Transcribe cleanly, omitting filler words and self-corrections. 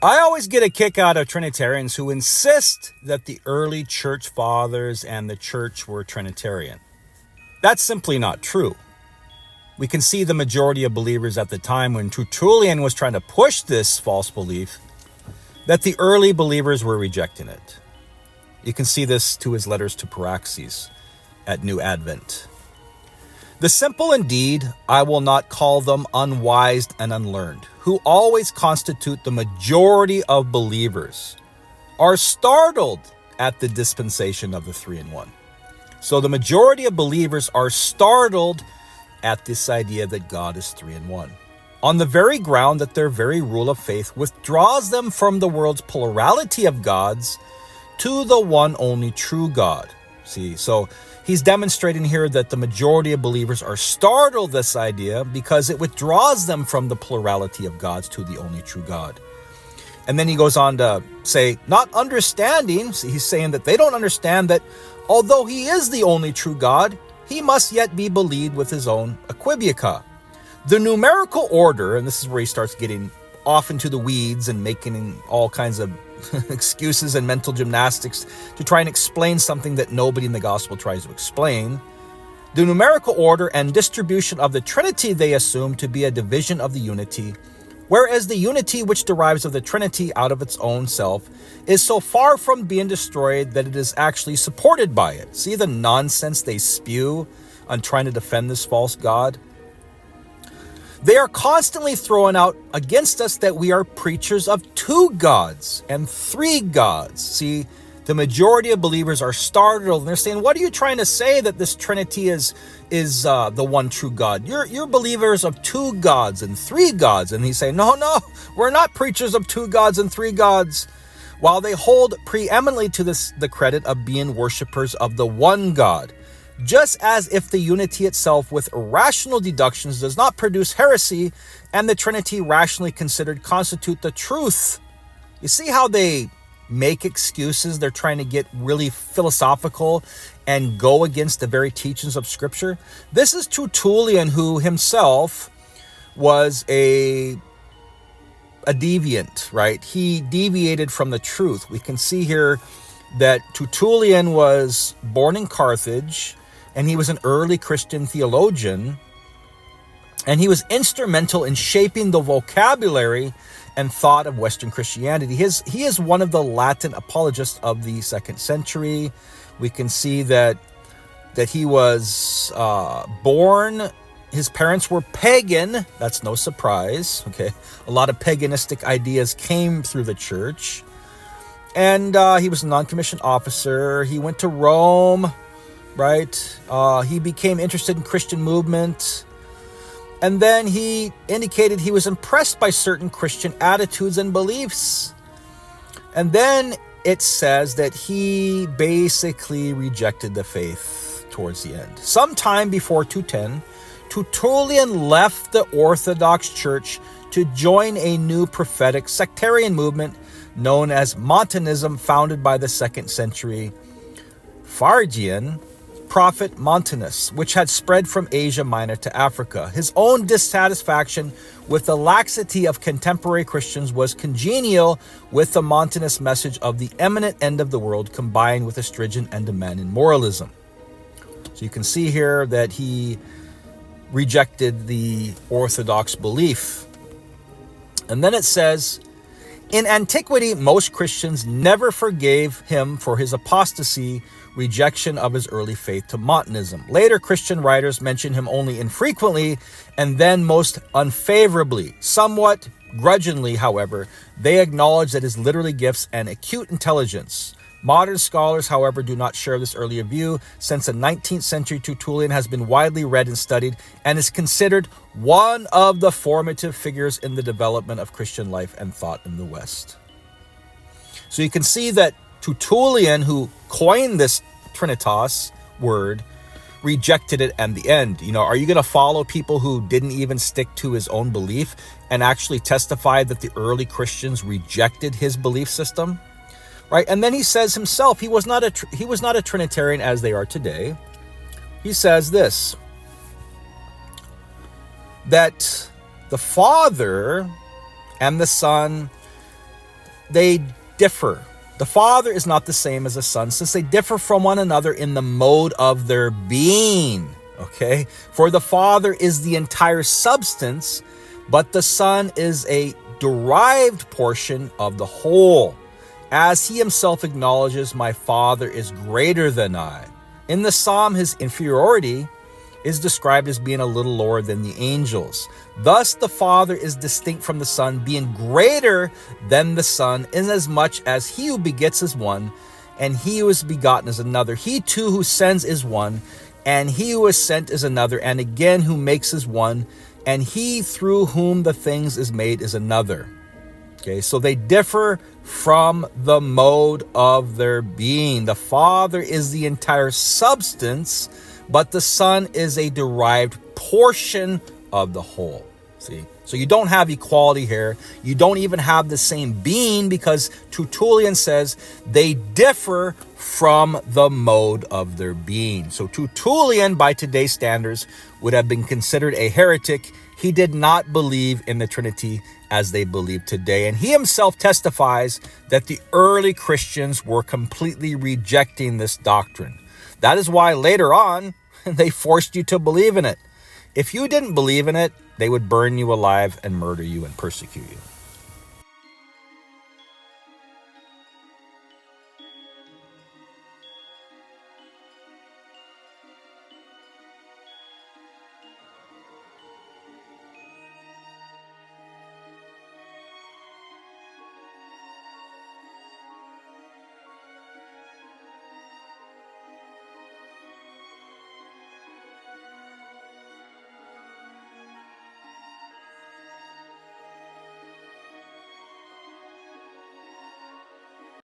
I always get a kick out of Trinitarians who insist that the early church fathers and the church were Trinitarian. That's simply not true. We can see the majority of believers at the time when Tertullian was trying to push this false belief that the early believers were rejecting it. You can see this to his letters to Paraxes at New Advent. The simple indeed, I will not call them unwise and unlearned, who always constitute the majority of believers, are startled at the dispensation of the 3-in-1. So the majority of believers are startled at this idea that God is 3-in-1, on the very ground that their very rule of faith withdraws them from the world's plurality of gods to the one only true God. See, so he's demonstrating here that the majority of believers are startled this idea because it withdraws them from the plurality of gods to the only true God. And then he goes on to say, not understanding, see, he's saying that they don't understand that although he is the only true God, he must yet be believed with his own equivoca. The numerical order, and this is where he starts getting off into the weeds and making all kinds of excuses and mental gymnastics to try and explain something that nobody in the gospel tries to explain. The numerical order and distribution of the Trinity they assume to be a division of the unity, whereas the unity which derives of the Trinity out of its own self is so far from being destroyed that it is actually supported by it. See the nonsense they spew on trying to defend this false God? They are constantly throwing out against us that we are preachers of 2 gods and 3 gods. See, the majority of believers are startled and they're saying, what are you trying to say that this Trinity is the one true God? You're believers of 2 gods and 3 gods. And he's saying, no, we're not preachers of 2 gods and 3 gods. While they hold preeminently to the credit of being worshipers of the one God. Just as if the unity itself with rational deductions does not produce heresy and the Trinity rationally considered constitute the truth. You see how they make excuses? They're trying to get really philosophical and go against the very teachings of Scripture. This is Tertullian, who himself was a deviant, right? He deviated from the truth. We can see here that Tertullian was born in Carthage, and he was an early Christian theologian, and he was instrumental in shaping the vocabulary and thought of Western Christianity. He is one of the Latin apologists of the 2nd century. We can see that he was born, his parents were pagan. That's no surprise, okay? A lot of paganistic ideas came through the church. And he was a non-commissioned officer. He went to Rome, right? He became interested in Christian movement. And then he indicated he was impressed by certain Christian attitudes and beliefs. And then it says that he basically rejected the faith towards the end. Sometime before 210, Tertullian left the Orthodox Church to join a new prophetic sectarian movement known as Montanism, founded by the 2nd century Phrygian prophet Montanus, which had spread from Asia Minor to Africa. His own dissatisfaction with the laxity of contemporary Christians was congenial with the Montanist message of the imminent end of the world, combined with a stringent and demanding moralism. So you can see here that he rejected the Orthodox belief. And then it says, in antiquity, most Christians never forgave him for his apostasy, rejection of his early faith to Montanism. Later Christian writers mention him only infrequently and then most unfavorably. Somewhat grudgingly, however, they acknowledge that his literary gifts and acute intelligence. Modern scholars, however, do not share this earlier view, since the 19th century Tertullian has been widely read and studied and is considered one of the formative figures in the development of Christian life and thought in the West. So you can see that Tertullian, who coined this Trinitas word, rejected it in the end. You know, are you going to follow people who didn't even stick to his own belief and actually testify that the early Christians rejected his belief system? Right? And then he says himself, he was not a Trinitarian as they are today. He says this, that the Father and the Son they differ. The Father is not the same as the Son, since they differ from one another in the mode of their being. Okay? For the Father is the entire substance, but the Son is a derived portion of the whole. As he himself acknowledges, my Father is greater than I. In the Psalm, his inferiority is described as being a little lower than the angels. Thus, the Father is distinct from the Son, being greater than the Son, inasmuch as he who begets is one, and he who is begotten is another. He too who sends is one, and he who is sent is another, and again who makes is one, and he through whom the things is made is another. Okay, so they differ from the mode of their being. The Father is the entire substance, but the Son is a derived portion of the whole. See? So you don't have equality here. You don't even have the same being, because Tertullian says they differ from the mode of their being. So Tertullian, by today's standards, would have been considered a heretic. He did not believe in the Trinity as they believe today. And he himself testifies that the early Christians were completely rejecting this doctrine. That is why later on, they forced you to believe in it. If you didn't believe in it, they would burn you alive and murder you and persecute you.